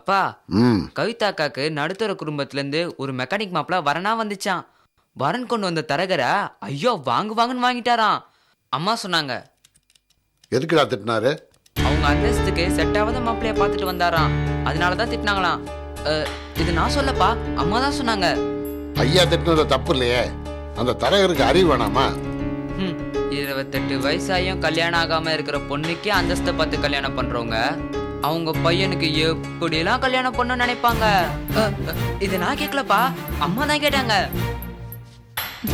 அப்பா கவிதா அக்காக்கு நடுத்தர குடும்பத்துல இருந்து ஒரு மெக்கானிக் மாப்பிள வரனா வந்துச்சான். வரன் கொண்டு வந்த தரகரை ஐயோ வாங்குன்னு வாங்கிட்டாராம். அம்மா சொன்னாங்க. எதுக்குடா திட்டினாரு? அவங்க அந்தஸ்துக்கு செட் ஆகாத மாப்பிளைய பார்த்துட்டு வந்தாராம், அதனாலதான் திட்டினாங்களாம். இது நான் சொல்லப்பா, அம்மா தான் சொன்னாங்க. ஐயா திட்டினது தப்பு இல்லையே, அந்த தரகருக்கு அறிவு வேணாமா? 28 வயசாயும் கல்யாணம் ஆகாம இருக்கிற பொண்ணுக்கே அந்தஸ்தை பார்த்து கல்யாணம் பண்றவங்க அவங்க பையனுக்கு எப்படிலாம் கல்யாணம் பண்ண நினைப்பாங்க. இது நான் கேட்கலப்பா, அம்மா தான் கேட்டாங்க.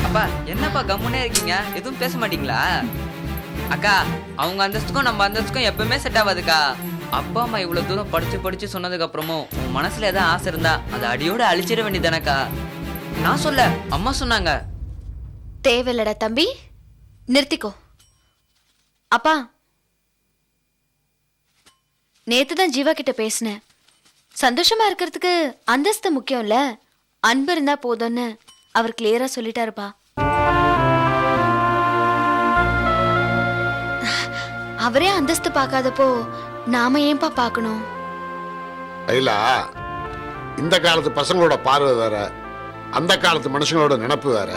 அப்பா என்னப்பா கம்முன்னே இருக்கீங்க, எதுவும் பேச மாட்டீங்களா? அக்கா அவங்க அந்தஸ்துக்கும் நம்ம அந்தஸ்துக்கும் எப்பவுமே செட் ஆகாதுக்கா. அப்பா அம்மா இவ்வளவு தூரம் படிச்சு சொன்னதுக்கு அப்புறமும் உன் மனசுல ஏதாவது ஆசை இருந்தா அதை அடியோட அழிச்சிட வேண்டியதானக்கா. நான் சொல்ல, அம்மா சொன்னாங்க. தேவையில்லடா தம்பி, நிறுத்திக்கோ. அப்பா நேத்து தான் ஜீவா கிட்ட பேசினேன். சந்தோஷமா இருக்கிறதுக்கு அந்தஸ்து முக்கியம் இல்ல, அன்பு இருந்தா போதும்னு அவர் கிளியரா சொல்லிட்டாருப்பா. அவரே அந்தஸ்து பார்க்காதப்போ நாம ஏன்பா பார்க்கணும்? ஐலா, இந்த காலத்து பசங்களோட பார்வை வேற, அந்த காலத்து மனுஷங்களோட நினைப்பு வேற.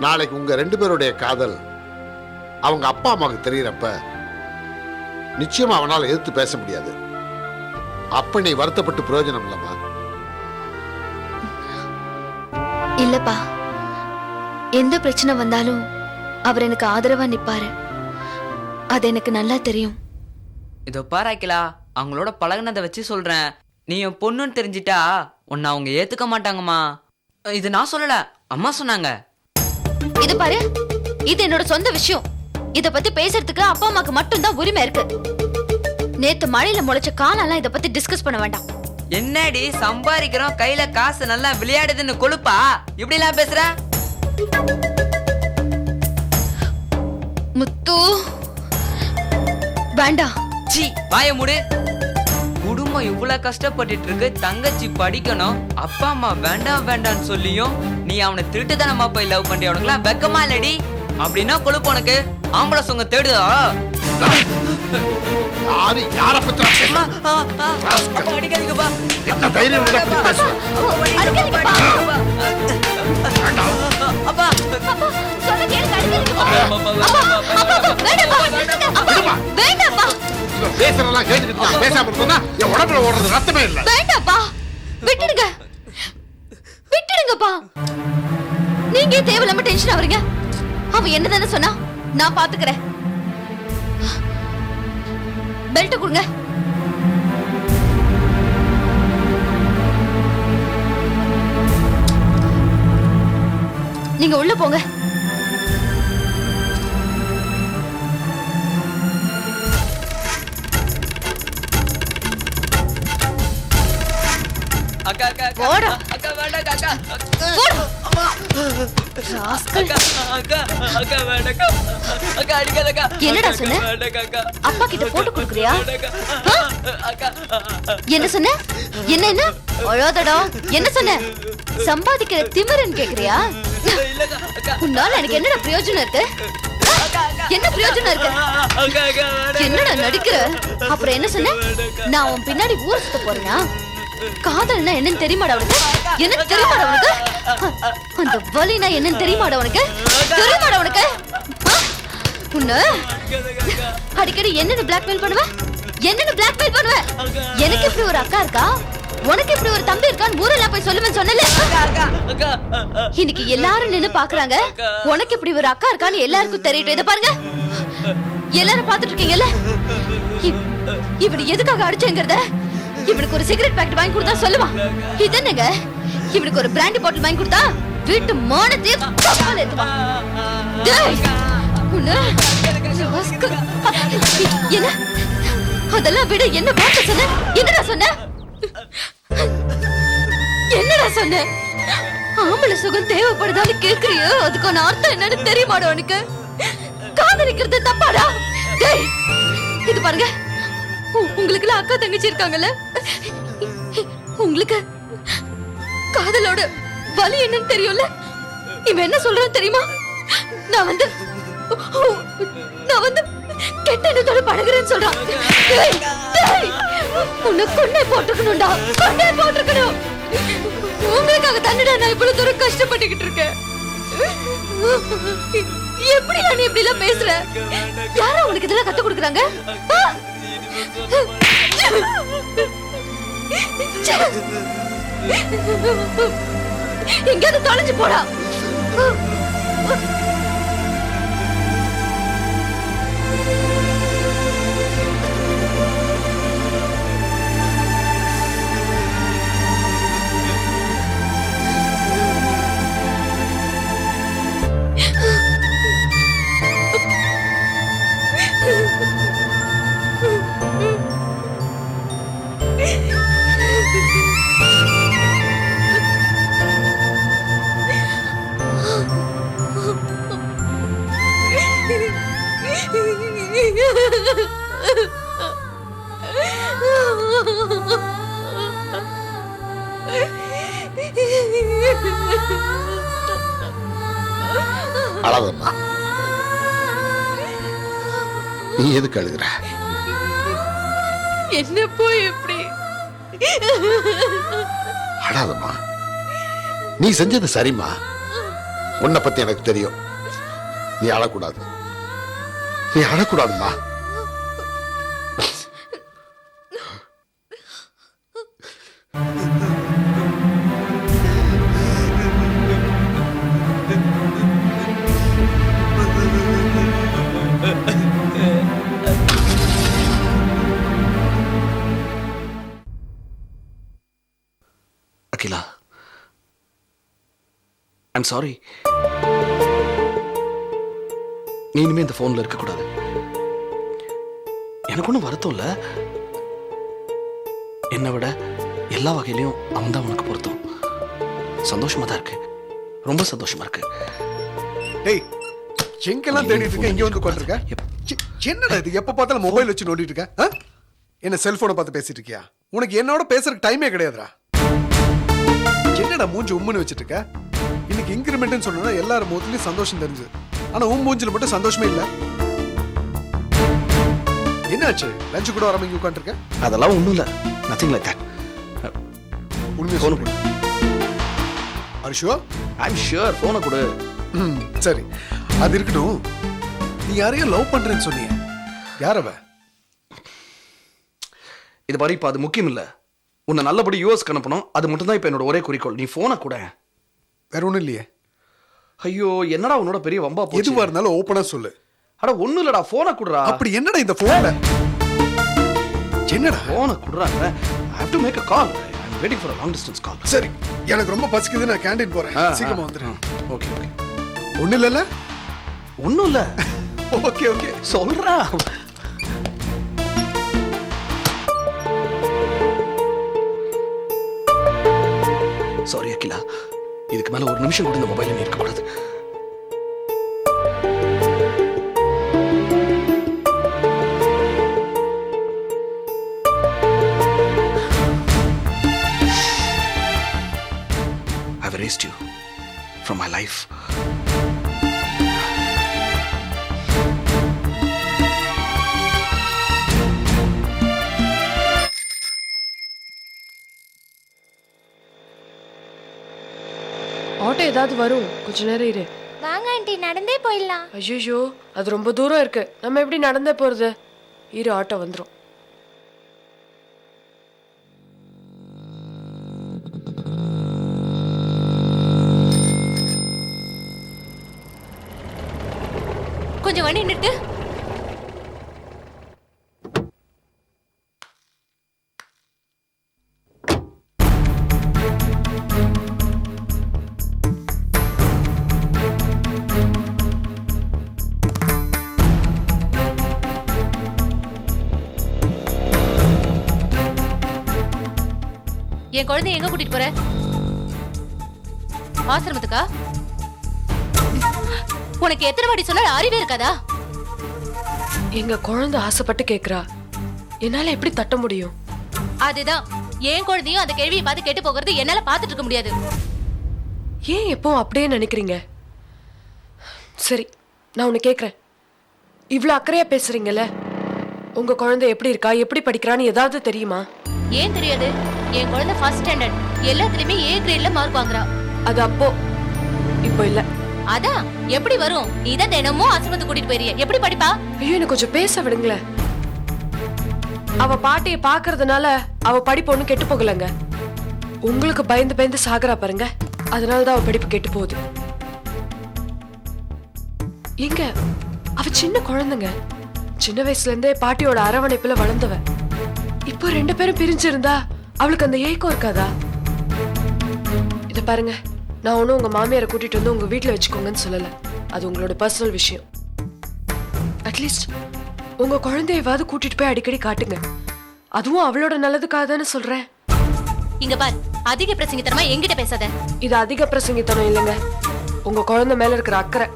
நாளைக்கு உங்க 2 பேருடைய காதல் அவங்க அப்பா அம்மாவுக்கு தெரியறப்ப நிச்சயமா அவனால எதிர்த்து பேச முடியாது. அப்ப நீ வருத்தப்பட்டு பிரயோஜனம் இல்லம்மா. இல்லப்பா, எந்த பிரச்சனை வந்தாலும் அவர் எனக்கு ஆதரவா நிப்பாரு, அது எனக்கு நல்லா தெரியும். இதோ பாராக்கிலா, அவங்களோட பழகுனதை வச்சு சொல்றேன். நீ என் பொண்ணுன்னு தெரிஞ்சிட்டா உன்னை அவங்க ஏத்துக்க மாட்டாங்கம்மா. இது நான் சொல்லல, அம்மா சொன்னாங்க. இது பாரு, இது என்னோட சொந்த விஷயம். இத பத்தி பேசுறதுக்கு அப்பா அம்மாக்கு மட்டும்தான் உரிமை இருக்கு. நேத்து மழையில முளைச்ச காலெல்லாம் இத பத்தி டிஸ்கஸ் பண்ண வேண்டாம். என்னடி சம்பாதிக்கிறோம், கையில காசு நல்லா விளையாடுதுன்னு கொழுப்பா இப்படி எல்லாம் பேசுற? முத்து வேண்டாம். சி வாய மூடு. குடும்பம் இவ்வளவு கஷ்டப்பட்டுட்டு இருக்கு, தங்கச்சி படிக்கணும், அப்பா அம்மா வேண்டாம்னு சொல்லியும் நீ அவனை திருட்டுத்தனமா போய் லவ் பண்ணி அவனுக்குலாம் வெக்கமா இல்லடி? அப்படின்னா கொழுப்பு உனக்கு ஆம்பளை சொங்க தேடுதா? அடிக்காதீங்கப்பா. அப்பா பேசுறதெல்லாம் கேட்டுக்கிட்டு பேசாம இருந்தா என் உடம்புல ஓடுறது ரத்தமே இல்ல. வேண்டாப்பா, விட்டுடுங்கப்பா. நீங்க தேவையில்லாம டென்ஷன் ஆவறீங்க. அவன் என்னதானே சொன்னா, நான் பாத்துக்கிறேன். பெல்ட் கொடுங்க. நீங்க உள்ள போங்க. அக்கா அக்கா போடா. அக்கா வேண்டாம் அக்கா. போடா. அக்கா வேண்டாம் அக்கா, அடிக்காதக்கா. என்னடா சொன்ன? அப்பா கிட்ட போட்டு கொடுக்குறியா? என்ன சொன்ன? என்ன அழாதடா. என்ன சொன்ன? சம்பாதிக்கிற திமிரன் கேக்குறியா? உன்னால எனக்கு என்னடா பிரயோஜனம் இருக்கு? என்ன பிரயோஜனம் இருக்கு? என்னடா நடிக்கிற? அப்புறம் என்ன சொன்ன? நான் உன் பின்னாடி ஊர் சுத்த போறேனா? காதல்னா என்னன்னு தெரியுமாடா உனக்கு? என்ன தெரியுமாடா உனக்கு? அந்த வலினா என்னன்னு தெரியுமாடா உனக்கு? தெரியுமாடா உனக்கு? உன்ன அடிக்கடி என்னன்னு பிளாக்மெயில் பண்ணுவ? எனக்கு இப்படி ஒரு அக்கா இருக்கா, உனக்கு இப்படி ஒரு தம்பி இருக்கான்னு ஊரெல்லாம் போய் சொல்லுவேன்னு சொன்னல. இன்னைக்கு எல்லாரும் நின்னு பாக்குறாங்க, உனக்கு இப்படி ஒரு அக்கா இருக்கான்னு எல்லாருக்கும் தெரியட்டும். இத பாருங்க, எல்லாரும் பாத்துட்டு இருக்கீங்கல்ல. இப்படி எதுக்காக அடிச்சேங்கிறத இவனுக்கு ஒரு சிகரெட் பாக்கெட் வாங்கி கொடுத்தா சொல்லுவான். இது என்னங்க, இவனுக்கு ஒரு பிராண்டி பாட்டில் வாங்கி கொடுத்தா வீட்டு மானத்தையே கப்பால ஏத்துவான். என்ன அதெல்லாம் விட என்ன வார்த்தை சொன்ன? என்னடா சொன்ன? ஆம்பளை சுகம் தேவைப்படுதான்னு கேக்குறியோ, அதுக்கான அர்த்தம் என்னன்னு தெரியுமாடா உனக்கு? காதலிக்கிறது தப்பாடா? இது பாருங்க, உங்களுக்கு அக்கா தங்கச்சி இருக்காங்கல்ல, உங்களுக்கு காதலோட வலி என்னன்னு தெரியும்ல. இவன் என்ன சொல்றான்னு தெரியுமா? நான் வந்து கெட்ட எண்ணத்தோட பழகுறேன்னு சொல்றான். உன்னை கொண்டே போட்டுக்கணும்டா, கொண்டே போட்டுக்கணும். உங்களுக்காக தானடா நான் இவ்வளவு தூரம் கஷ்டப்பட்டுக்கிட்டு இருக்கேன். எப்படி நீ இப்படி எல்லாம் பேசுற? யாரா உனக்கு இதெல்லாம் கத்து கொடுக்குறாங்க? எங்கேயாவது தொலைஞ்சு போடா. அழாதம்மா, நீ எதுக்கு அழுகுற? என்ன போய் எப்படி? அழாதம்மா, நீ செஞ்சது சரிம்மா. உன்னை பத்தி எனக்கு தெரியும். நீ அழக்கூடாது, நீ அழக்கூடாதும்மா. Akila, I'm sorry. நீ இனிமே இந்த போன்ல இருக்க கூடாது. எனக்கு ஒன்றும் வருத்தம் இல்ல. என்னை விட எல்லா வகையிலையும் அவன் தான் உனக்கு பொருத்தம். சந்தோஷமா தான் இருக்கு, ரொம்ப சந்தோஷமா இருக்கு. டேய், எங்கெல்லாம் தேடிட்டு இருக்க? இங்க வந்து உட்கார்ந்திருக்க. என்னடா இது? எப்ப பார்த்தாலும் மொபைல் வச்சு நோண்டிட்டு இருக்க? என்ன செல்போனை பார்த்து பேசிட்டு இருக்கியா? உனக்கு என்னோட பேசுறதுக்கு டைமே கிடையாதுடா. என்னடா மூஞ்சி உம்முன்னு வச்சிட்டு இருக்க? இன்னைக்கு இன்கிரிமெண்ட்னு சொன்னா எல்லாரும் முகத்துலயும் சந்தோஷம் தெரிஞ்சு, ஆனா உன் மூஞ்சில மட்டும் சந்தோஷமே இல்ல. என்னாச்சு? லஞ்சு கூட வராம இங்க உட்கார்ந்திருக்க? அதெல்லாம் ஒண்ணும் இல்ல, நத்திங் லைக் தட். உண்மையை போன சொல்லு. கொடு. Are sure? I'm sure. போன கொடு. சரி, அது இருக்கட்டும். நீ யாரையும் லவ் பண்றேன்னு சொன்னியே, யார் அவ? இது மாதிரி இப்ப அது முக்கியம் இல்ல. உன்னை நல்லபடி யூஎஸ்க்கு அனுப்பணும், அது மட்டும் தான் இப்ப என்னோட ஒரே குறிக்கோள். நீ போன கூட. வேற ஒண்ணும் இல்லையே. ஐயோ, என்னடா உன்னோட பெரிய வம்பா போச்சு. எதுவா இருந்தாலும் ஓப்பனா சொல்லு. அட ஒண்ணும் இல்லடா, போன குடுறா. அப்படி என்னடா இந்த போன்ல? என்னடா போன குடுறா. I have to make a call. I'm waiting for a long distance call. சரி, எனக்கு ரொம்ப பசிக்குது, நான் கேண்டீன் போறேன். சீக்கிரமா வந்துரு. Okay okay. ஒண்ணு இல்லல? ஒண்ணும் இல்ல. ஓகே ஓகே சொல்றா. சாரி அகிலா, இதுக்கு மேல ஒரு நிமிஷம் கூட இந்த மொபைல்ல இருக்க கூடாது. I've erased you from my life. Auto ஏதாவது வரும், கொஞ்ச நேரம் இரு. வாங்க ஆண்டி, நடந்தே போயிடலாம். ஐயோ, அது ரொம்ப தூரம் இருக்கு, நம்ம எப்படி நடந்தே போறது? இரு, ஆட்டோ வந்துரும். கொஞ்சம் வண்டி நிறுத்து. என் குழந்தைய எங்க கூட்டிட்டு போற? ஆசிரமத்துக்கா? உனக்கு எத்தனை வாட்டி சொன்னா அறிவே இருக்காதா? எங்க குழந்தை ஆசைப்பட்டு கேக்குறா, என்னால எப்படி தட்ட முடியும்? அதுதான், என் குழந்தையும் அந்த கேள்வியை பார்த்து கேட்டு போகிறது என்னால பார்த்துட்டு இருக்க முடியாது. ஏன் எப்போ அப்படியே நினைக்கிறீங்க? சரி, நான் உன்னை கேக்குறேன். இவ்வளவு அக்கறையா பேசுறீங்கல்ல, உங்க குழந்தை எப்படி இருக்கா, எப்படி படிக்கிறான்னு ஏதாவது தெரியுமா? ஏன் தெரியாது? என் குழந்தை ஃபர்ஸ்ட் ஸ்டாண்டர்ட், எல்லாத்துலயுமே ஏ கிரேட்ல மார்க் வாங்குறா. அது அப்போ, இப்போ இல்ல. அதான் எப்படி வரும்? நீதான் தினமும் ஆசிரமத்துக்கு கூட்டிட்டு போயிரிய, எப்படி படிப்பா? ஐயோ, எனக்கு கொஞ்சம் பேச விடுங்களேன். அவ பாட்டியை பாக்குறதுனால அவ படிப்பு ஒண்ணும் கெட்டு போகலங்க. உங்களுக்கு பயந்து பயந்து சாகுறா பாருங்க, அதனாலதான் அவ படிப்பு கெட்டு போகுது. எங்க அவ சின்ன குழந்தைங்க, சின்ன வயசுல இருந்தே பாட்டியோட அரவணைப்புல வளர்ந்தவ. இப்போ 2 பேரும் பிரிஞ்சிருந்தா அவளுக்கு அந்த ஏக்கம் இருக்காதா? இத பாருங்க, நான் ஒன்னும் உங்க மாமியாரை கூட்டிட்டு வந்து உங்க வீட்டுல வச்சுக்கோங்கன்னு சொல்லல. அது உங்களோட பர்சனல் விஷயம். அட்லீஸ்ட் உங்க குழந்தையவாது கூட்டிட்டு போய் அடிக்கடி காட்டுங்க. அதுவும் அவளோட நல்லதுக்காக தானே சொல்றேன். இங்க பார், அதிக பிரசங்கித்தனமா என்கிட்ட பேசாத. இது அதிக பிரசங்கித்தனம் இல்லைங்க, உங்க குழந்தை மேல இருக்கிற அக்கறை.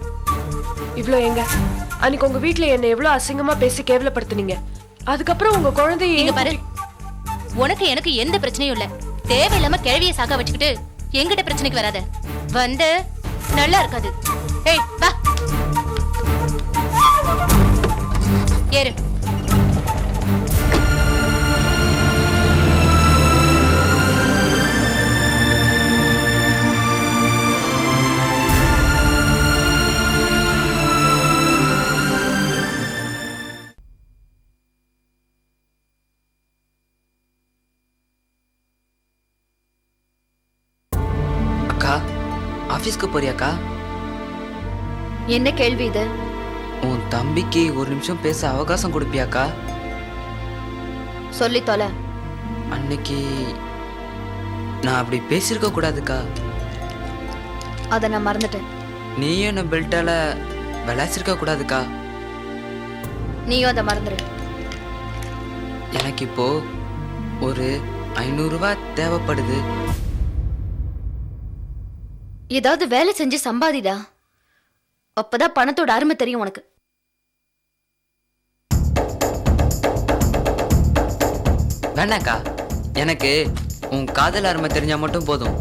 இவ்ளோ எங்க அன்னைக்கு உங்க வீட்டுல என்ன எவ்வளவு அசிங்கமா பேசி கேவலப்படுத்துனீங்க. அதுக்கப்புறம் உங்க குழந்தைய இங்க பாரு, உனக்கு எனக்கு எந்த பிரச்சனையும் இல்ல. தேவையில்லாம கிழவிய சாக வச்சுக்கிட்டு எங்கிட்ட பிரச்சனைக்கு வராத. வந்து நல்லா இருக்காது. ஏய் வா, ஏறு. அக்கா, ஆபீஸ்க்கு போறியாக்கா? என்ன கேள்வி இது? உன் தம்பிக்கு ஒரு நிமிஷம் பேச அவகாசம் கொடுப்பியாக்கா? சொல்லி தொலை. அன்னைக்கு நான் அப்படி பேசியிருக்க கூடாதுக்கா. அத நான் மறந்துட்டேன். நீயும் என்ன பெல்ட்டால விளாசிருக்க கூடாதுக்கா. நீயும் அதை மறந்துடு. எனக்கு இப்போ ஒரு 500 ரூபாய் தேவைப்படுது. ஏதாவது வேலை செஞ்சு சம்பாதிடா, அப்பதான் பணத்தோட அருமை தெரியும் உனக்கு. வேண்டாக்கா, எனக்கு உன் காதல் அருமை தெரிஞ்சா மட்டும் போதும்.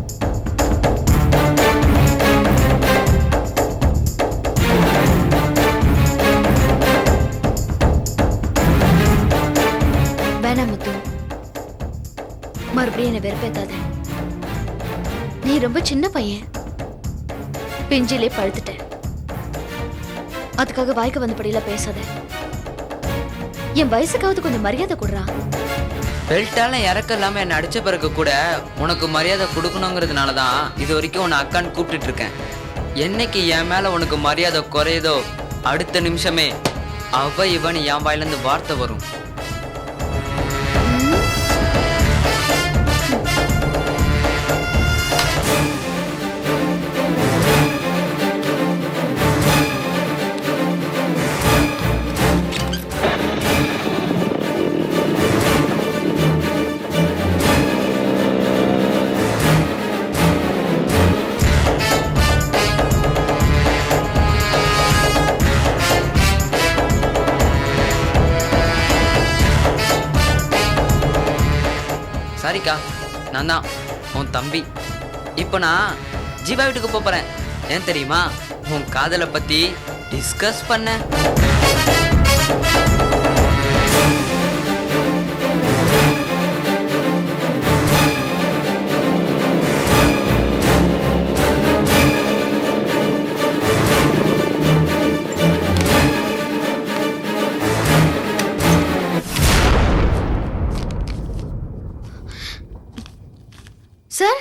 வேணாம் முத்து, மறுபடியும் என்ன வெறுப்பேத்தாத. நீ ரொம்ப சின்ன பையன், பிஞ்சிலே பழுத்துட்டேன். அதுக்காக வாய்க்கு வந்தபடியில பேசாத. என் வயசுக்காவது கொஞ்சம் மரியாதை கொடுறா. பெல்ட்டால இறக்க இல்லாம என்ன அடிச்ச பிறகு கூட உனக்கு மரியாதை கொடுக்கணுங்கிறதுனாலதான் இது வரைக்கும் உன்னை அக்கான்னு கூப்பிட்டு இருக்கேன். என்னைக்கு என் மேல உனக்கு மரியாதை குறையுதோ அடுத்த நிமிஷமே அவ இவன் என் வாயிலிருந்து வார்த்தை வரும். சாரிக்கா, நான் தான் உன் தம்பி. இப்போ நான் ஜீவா வீட்டுக்கு போறேன். ஏன் தெரியுமா? உன் காதலை பத்தி டிஸ்கஸ் பண்ண. சார்,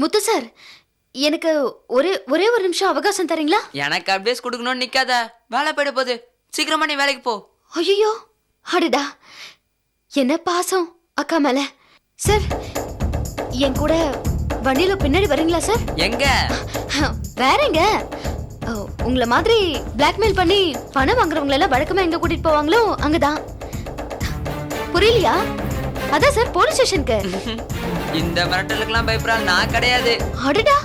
முத்து சார், எனக்கு ஒரே ஒரு நிமிஷம் அவகாசம் தரீங்களா? எனக்கு அட்வைஸ் கொடுக்கணும்னு நிக்காத, வேலை போயிட போகுது. சீக்கிரமா நீ வேலைக்கு போ. ஐயோ, அடடா, என்ன பாசம் அக்கா மேல. சார், என் கூட வண்டியில பின்னாடி வரீங்களா சார்? எங்க? வேறங்க. உங்களை மாதிரி பிளாக்மெயில் பண்ணி பணம் வாங்குறவங்க எல்லாம் வழக்கமா எங்க கூட்டிட்டு போவாங்களோ அங்கதான். புரியலையா? அதான் சார், போலீஸ் ஸ்டேஷனுக்கு. இந்த மிரட்டலுக்குலாம் பயப்படுறாள் நான் கிடையாது. அடடா,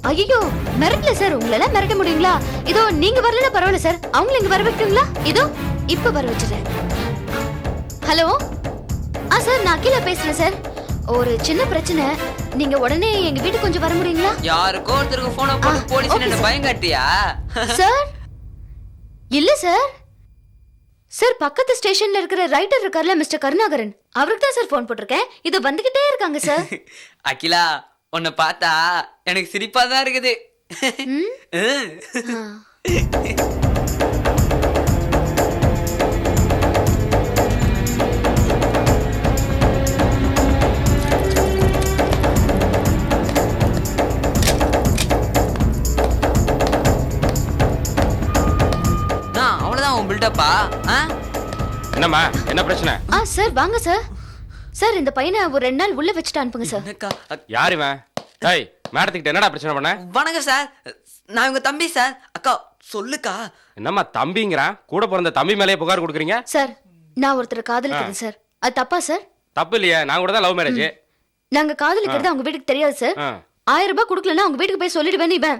ஐயோ, மிரட்டல சார். உங்களை எல்லாம் மிரட்ட முடியுங்களா? இதோ நீங்க வரலன்னா பரவாயில்ல சார், அவங்கள இங்க வர வைக்கிறீங்களா? இதோ இப்ப வர வச்சிடுறேன். ஹலோ, சார், நான் அகிலா பேசுறேன் சார். ஒரு சின்ன பிரச்சனை, நீங்க உடனே எங்க வீட்டுக்கு கொஞ்சம் வர முடியுங்களா? யாருக்கோ ஒருத்தருக்கு போன போட்டு போலீஸ் என்ன பயம் காட்டியா? சார், இல்ல சார், சார் பக்கத்து ஸ்டேஷன்ல இருக்கிற ரைட்டர் இருக்கார்ல மிஸ்டர் கருணாகரன், அவருக்கு தான் சார் ஃபோன் போட்டிருக்கேன். இது வந்துகிட்டே இருக்காங்க சார். அகிலா, உன்னை பார்த்தா எனக்கு சிரிப்பா தான் இருக்குது. அவ்வளவுதான் உன் பில்டப்பா. என்னம்மா, என்ன பிரச்சனை? சார் வாங்க சார். சார் இந்த பையனை ஒரு 2 நாள் உள்ள வச்சுட்டு அனுப்புங்க சார். யார் இவன்? டேய், மேடத்துக்கிட்ட என்னடா பிரச்சனை பண்ண? வணக்கம் சார், நான் உங்க தம்பி சார். அக்கா சொல்லுக்கா. என்னம்மா தம்பிங்கிறான்? கூட பிறந்த தம்பி மேலேயே புகார் கொடுக்குறீங்க? சார் நான் ஒருத்தரை காதலிக்கிறேன் சார். அது தப்பா சார்? தப்பு இல்லையே, நான் கூட தான் லவ் மேரேஜ். நாங்க காதலிக்கிறது அவங்க வீட்டுக்கு தெரியாது சார். 1000 ரூபாய் கொடுக்கலன்னா அவங்க வீட்டுக்கு போய் சொல்லிடுவேன். இவன்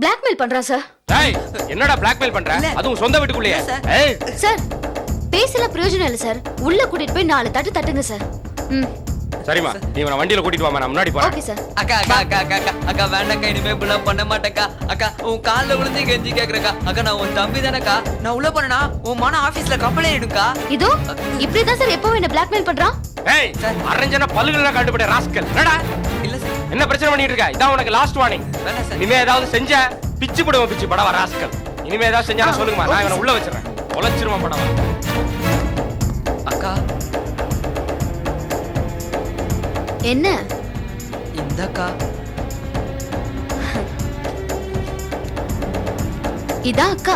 பிளாக்மெயில் பண்றான் சார். டேய், என்னடா பிளாக்மெயில் பண்ற? அதுவும் சொந்த வீட்டுக்குள்ளேயே? ஏய் சார் பேசல பிரயோஜனம் இல்ல சார். உள்ள கூட்டிட்டு போய் 4 தட்டு தட்டுங்க சார். சரிம்மா, நீ இவனை வண்டியில கூட்டிட்டு வாமா, நான் முன்னாடி போறேன். Okay sir. அக்கா அக்கா அக்கா அக்கா அக்கா அக்கா வேண்டாக்கா, இனிமே இப்படிலாம் பண்ண மாட்டேக்கா. அக்கா உன் காலில் விழுந்து கெஞ்சி கேக்குறக்கா. அக்கா நான் உன் தம்பி தானக்கா. நான் உள்ள போனா உன் மன ஆபீஸ்ல கம்பெனி எடுக்கா. இதோ இப்படிதான் சார் எப்பவும் என்ன பிளாக்மெயில் பண்றான். ஏய், அரஞ்சனா பல்லுகள கண்டுபிடி ராஸ்கல். என்னடா? இல்ல சார். என்ன பிரச்சனை பண்ணிட்டு இருக்க? இதான் உனக்கு லாஸ்ட் வார்னிங். வேணா சார். இனிமே ஏதாவது செஞ்ச பிச்சு போடுவோம், பிச்சு படவா ராஸ்கல். இனிமே ஏதாவது செஞ்சா சொல்லுங்கம்மா, நான் இவனை உள்ள வச்சிரறேன். உலச்சிருமா படவா. அக்கா என்ன? இந்தக்கா. இதான் அக்கா.